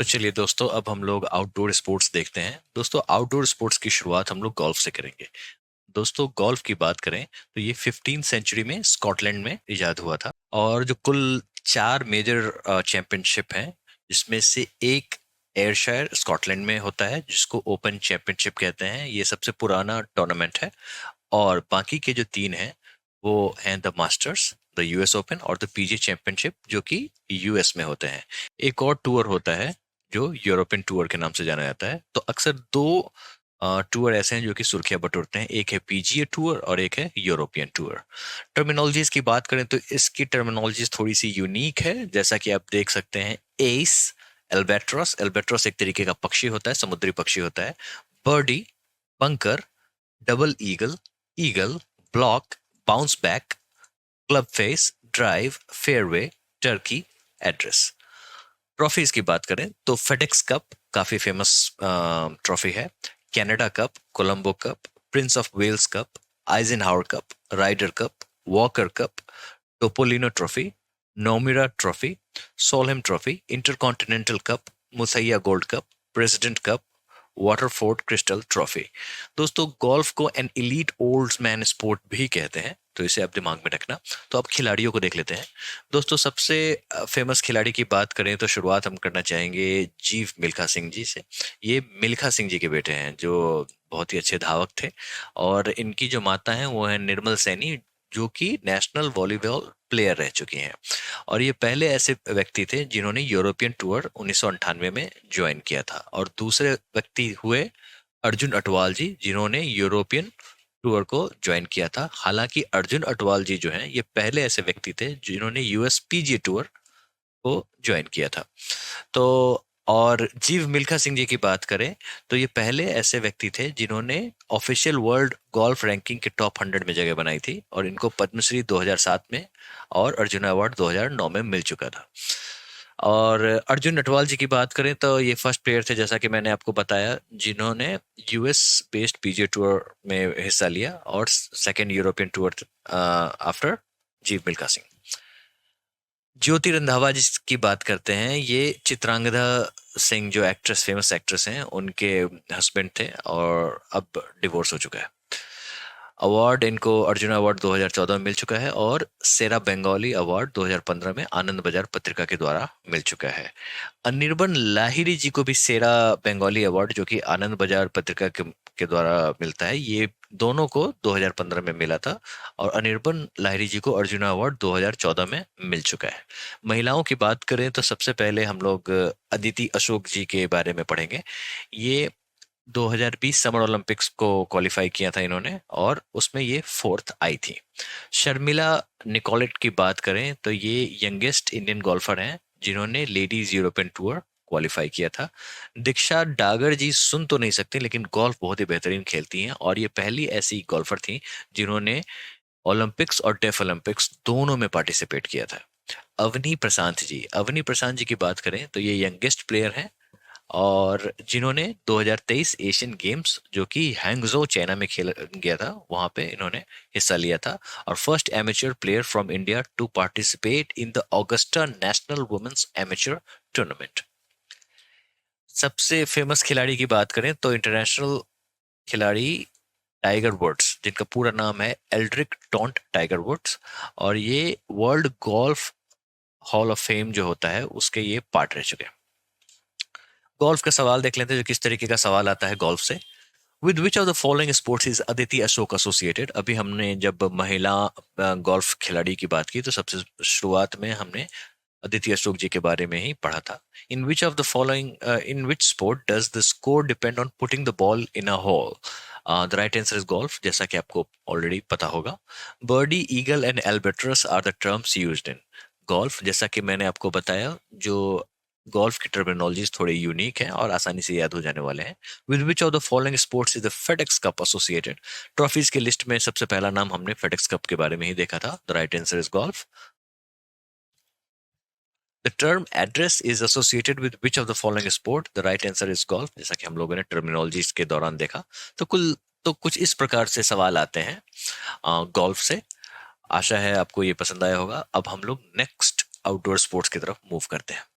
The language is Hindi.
तो चलिए दोस्तों, अब हम लोग आउटडोर स्पोर्ट्स देखते हैं। दोस्तों, आउटडोर स्पोर्ट्स की शुरुआत हम लोग गोल्फ से करेंगे। दोस्तों, गोल्फ की बात करें तो ये 15th सेंचुरी में स्कॉटलैंड में इजाद हुआ था। और जो कुल 4 मेजर चैंपियनशिप हैं, जिसमें से एक एयरशायर स्कॉटलैंड में होता है, जिसको ओपन चैंपियनशिप कहते हैं। ये सबसे पुराना टूर्नामेंट है। और बाकी के जो 3 हैं वो हैं the masters, the US open और द पीजी चैंपियनशिप, जो कि यूएस में होते हैं। एक और टूर होता है जो यूरोपियन टूर के नाम से जाना जाता है। तो अक्सर 2 टूर ऐसे हैं जो कि सुर्खियां बटोरते हैं। एक है पीजीए टूर और एक है यूरोपियन टूर। टर्मिनोलॉजीज की बात करें तो इसकी टर्मिनोलॉजीज थोड़ी सी यूनिक है। जैसा कि आप देख सकते हैं, एस, एल्बेट्रॉस, एल्बेट्रॉस एक तरीके का पक्षी होता है, समुद्री पक्षी होता है। Birdie, bunker, double eagle, eagle, block, bounce back, club face, drive, fairway, turkey, address. Trophies की बात करें तो फेडेक्स कप काफी फेमस ट्रॉफी है। Canada cup, Colombo cup, Prince of Wales cup, Eisenhower cup, Ryder cup, Walker cup, Topolino trophy, Nomura trophy, Solheim trophy, intercontinental cup, मुसैया gold cup, president cup, Waterford crystal trophy. दोस्तों, गोल्फ को an elite old man sport भी कहते हैं, तो इसे आप दिमाग में रखना। तो अब खिलाड़ियों को देख लेते हैं। दोस्तों, सबसे फेमस खिलाड़ी की बात करें तो शुरुआत हम करना चाहेंगे जीव मिल्खा सिंह जी से। ये मिल्खा सिंह जी के बेटे हैं, जो बहुत ही अच्छे धावक थे। और इनकी जो माता है वो है निर्मल सैनी, जो कि नेशनल वॉलीबॉल प्लेयर रह चुकी हैं। और ये पहले ऐसे व्यक्ति थे जिन्होंने यूरोपियन टूर 1998 में ज्वाइन किया था। और दूसरे व्यक्ति हुए अर्जुन अटवाल जी, जिन्होंने यूरोपियन टूर को ज्वाइन किया था। हालांकि अर्जुन अटवाल जी जो हैं, ये पहले ऐसे व्यक्ति थे जिन्होंने यूएस पीजीए टूर को ज्वाइन किया था। तो और जीव मिल्खा सिंह जी की बात करें तो ये पहले ऐसे व्यक्ति थे जिन्होंने ऑफिशियल वर्ल्ड गोल्फ रैंकिंग के टॉप 100 में जगह बनाई थी। और इनको पद्मश्री 2007 में और अर्जुन अवार्ड 2009 में मिल चुका था। और अर्जुन नटवाल जी की बात करें तो ये फर्स्ट प्लेयर थे, जैसा कि मैंने आपको बताया, जिन्होंने यूएस बेस्ड पीजीए टूर में हिस्सा लिया। और सेकेंड यूरोपियन टूर आफ्टर जीव मिल्खा सिंह। ज्योति रंधावा जिसकी बात करते हैं, ये चित्रांगदा सिंह जो एक्ट्रेस, फेमस एक्ट्रेस हैं, उनके हस्बैंड थे और अब डिवोर्स हो चुका है। अवार्ड इनको अर्जुन अवार्ड 2014 में मिल चुका है। और सेरा बंगाली अवार्ड 2015 में आनंद बाजार पत्रिका के द्वारा मिल चुका है। अनिर्बन लाहिरी जी को भी सेरा बंगाली अवार्ड, जो कि आनंद बाजार पत्रिका के द्वारा मिलता है, ये दोनों को 2015 में मिला था। और अनिर्बन लाहिरी जी को अर्जुन अवार्ड 2014 में मिल चुका है। महिलाओं की बात करें तो सबसे पहले हम लोग अदिति अशोक जी के बारे में पढ़ेंगे। ये 2020 समर ओलंपिक्स को क्वालिफाई किया था इन्होंने, और उसमें ये फोर्थ आई थी। शर्मिला निकोलेट की बात करें तो ये यंगेस्ट इंडियन गोल्फर हैं जिन्होंने लेडीज यूरोपियन टूर क्वालिफाई किया था। दीक्षा डागर जी सुन तो नहीं सकते, लेकिन गोल्फ बहुत ही बेहतरीन खेलती हैं। और ये पहली ऐसी गोल्फर थी जिन्होंने ओलंपिक्स और डेफ ओलंपिक्स दोनों में पार्टिसिपेट किया था। अवनी प्रशांत जी की बात करें तो ये यंगेस्ट प्लेयर हैं, और जिन्होंने 2023 एशियन गेम्स, जो कि हैंगजो चाइना में खेला गया था, वहां पे इन्होंने हिस्सा लिया था। और first amateur player from India to participate in the Augusta national women's amateur tournament. सबसे फेमस खिलाड़ी की बात करें तो इंटरनेशनल खिलाड़ी टाइगर वुड्स, जिनका पूरा नाम है एल्ड्रिक टोंट टाइगर वुड्स। और ये world golf hall of fame जो होता है उसके ये पार्ट रह चुके हैं। गोल्फ का सवाल देख लेते हैं, जो किस तरीके का सवाल आता है गोल्फ से। With which of the following sports is Aditi Ashok associated. अभी हमने जब महिला गोल्फ खिलाड़ी की बात की तो सबसे शुरुआत में हमने अदिति अशोक जी के बारे में ही पढ़ा था। In which of the following, in which sport does the score depend on putting the ball in a hole. The right answer is golf, जैसा कि आपको ऑलरेडी पता होगा। Birdie, eagle and albatross are the terms used in golf. जैसा कि मैंने आपको बताया, जो गोल्फ की टर्मिनोलॉजीज थोड़ी यूनिक है और आसानी से याद हो जाने वाले हैं। With which of the following sports is the FedEx cup associated. Trophies की लिस्ट में सबसे पहला नाम हमने फेडेक्स कप के बारे में ही देखा था। The right answer is golf. The term address is associated with which of the following sport. The right answer is golf, जैसा कि हम लोगों ने टर्मिनोलॉजीज के दौरान देखा। तो कुछ इस प्रकार से सवाल आते हैं गोल्फ से। आशा है आपको ये पसंद आया होगा। अब हम लोग नेक्स्ट आउटडोर स्पोर्ट्स की तरफ मूव करते हैं।